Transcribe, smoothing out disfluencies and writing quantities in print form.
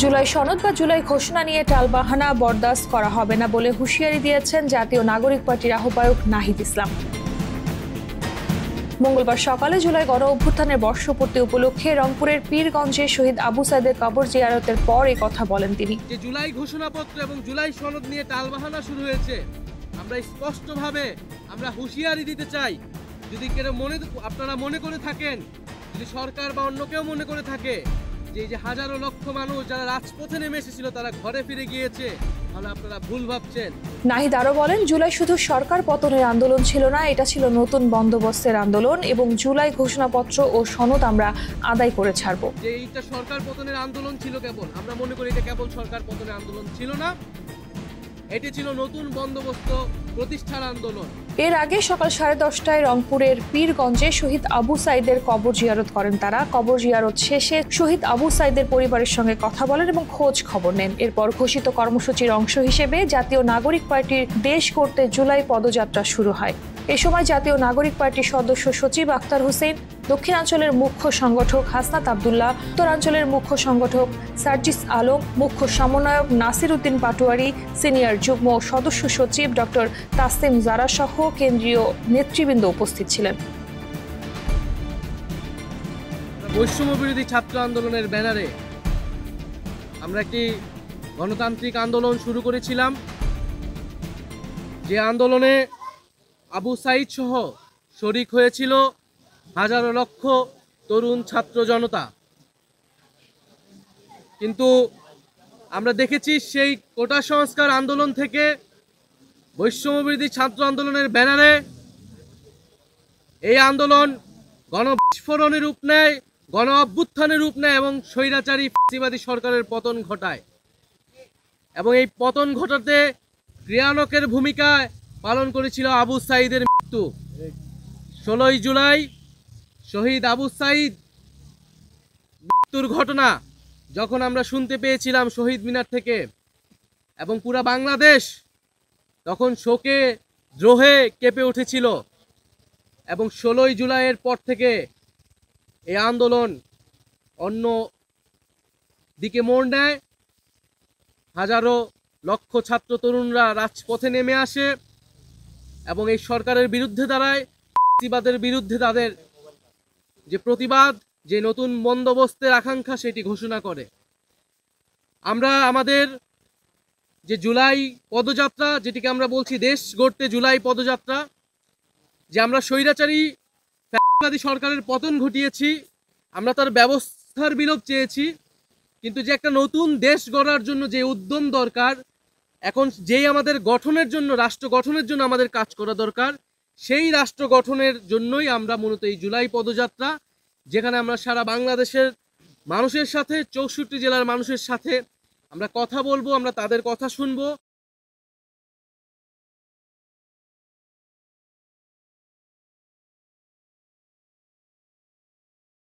জুলাই সনদ বা জুলাই ঘোষণা নিয়ে টালবাহানা বরদাস্ত করা হবে না বলে হুঁশিয়ারি দিয়েছেন জাতীয় নাগরিক পার্টির আহ্বায়ক নাহিদ ইসলাম। মঙ্গলবার সকালে জুলাই গণ অভ্যুত্থানের বর্ষপূর্তি উপলক্ষে রংপুরের পীরগঞ্জে শহীদ আবু সাইদের কবর জিয়ারতের পর এই কথা বলেন তিনি। যে জুলাই ঘোষণাপত্র এবং জুলাই সনদ নিয়ে টালবাহানা শুরু হয়েছে, আমরা স্পষ্টভাবে হুঁশিয়ারি দিতে চাই, যদি আপনারা মনে করে থাকেন, যদি সরকার বা অন্য কেউ মনে করে থাকে যে এই যে হাজারো লক্ষ মানুষ যারা রাজপথে নেমে এসেছিল তারা ঘরে ফিরে গিয়েছে, তাহলে আপনারা ভুল ভাবছেন। নাহিদ আরো বলেন, জুলাই শুধু সরকার পতনের আন্দোলন ছিল না, এটা ছিল নতুন বন্দোবস্তের আন্দোলন এবং জুলাই ঘোষণাপত্র ও সনদ আমরা আদায় করে ছাড়ব। যে এইটা সরকার পতনের আন্দোলন ছিল কেবল, আমরা মনে করি এটা কেবল সরকার পতনের আন্দোলন ছিল না, এটি ছিল নতুন বন্দোবস্ত প্রতিষ্ঠার আন্দোলন। এর আগে সকাল 10:30টায় রংপুরের পীরগঞ্জে শহীদ আবু সাইদের কবর জিয়ারত করেন তারা। কবর জিয়ারত শেষে শহীদ আবু সাইদের পরিবারের সঙ্গে কথা বলেন এবং খোঁজ খবর নেন। এরপর ঘোষিত কর্মসূচির অংশ হিসেবে জাতীয় নাগরিক পার্টির দেশ করতে জুলাই পদযাত্রা শুরু হয়। এ সময় জাতীয় নাগরিক পার্টির সদস্য সচিব আক্তার হোসেন, দক্ষিণাঞ্চলের মুখ্য সংগঠক হাসনাত আবদুল্লাহ, উত্তরাঞ্চলের মুখ্য সংগঠক সার্জিস আলম, মুখ্য সমন্বয়ক নাসির উদ্দিন পাটোয়ারি, সিনিয়র যুগ্ম সদস্য সচিব ডক্টর তাসলিম জারা সহ কেন্দ্রীয় নেতৃবৃন্দ উপস্থিত ছিলেন। বৈষম্য বিরোধী ছাত্র আন্দোলনের ব্যানারে আমরা একটি গণতান্ত্রিক আন্দোলন শুরু করেছিলাম, যে আন্দোলনে আবু সাইদ সহ শরিক হয়েছিল হাজারো লক্ষ তরুণ ছাত্র জনতা। কিন্তু আমরা দেখেছি সেই কোটা সংস্কার আন্দোলন থেকে বৈষম্য বিরোধী ছাত্র আন্দোলনের ব্যানারে এই আন্দোলন গণবিস্ফোরণের রূপ নেয়, গণ অভ্যুত্থানের রূপ নেয় এবং স্বৈরাচারী ফ্যাসিবাদী সরকারের পতন ঘটায়। এবং এই পতন ঘটাতে ক্রিয়ানকের ভূমিকা পালন করেছিল আবু সাইদের মৃত্যু। 16 জুলাই শহীদ আবু সাইদ মৃত্যুর ঘটনা যখন আমরা শুনতে পেয়েছিলাম শহীদ মিনার থেকে, এবং পুরা বাংলাদেশ তখন শোকে দ্রোহে কেঁপে উঠেছিল। এবং 16 জুলাইয়ের পর থেকে এই আন্দোলন অন্য দিকে মোড় নেয়। হাজারো লক্ষ ছাত্র তরুণরা রাজপথে নেমে আসে এবং এই সরকারের বিরুদ্ধে দাঁড়ায়, ফ্যাসিবাদের বিরুদ্ধে তাদের যে প্রতিবাদ, যে নতুন বন্দোবস্তের আকাঙ্ক্ষা সেটি ঘোষণা করে। আমরা আমাদের যে জুলাই পদযাত্রা, যেটিকে আমরা বলছি দেশ গড়তে জুলাই পদযাত্রা, যে আমরা স্বৈরাচারী ফ্যাসিবাদী সরকারের পতন ঘটিয়েছি, আমরা তার ব্যবস্থার বিলোপ চেয়েছি, কিন্তু যে একটা নতুন দেশ গড়ার জন্য যে উদ্যম দরকার, এখন যেই আমাদের গঠনের জন্য, রাষ্ট্র গঠনের জন্য আমাদের কাজ করা দরকার, সেই রাষ্ট্র গঠনের জন্যই আমরা মূলত এই জুলাই পদযাত্রা, যেখানে আমরা সারা বাংলাদেশের মানুষের সাথে, 64 জেলার মানুষের সাথে আমরা কথা বলবো, আমরা তাদের কথা শুনবো।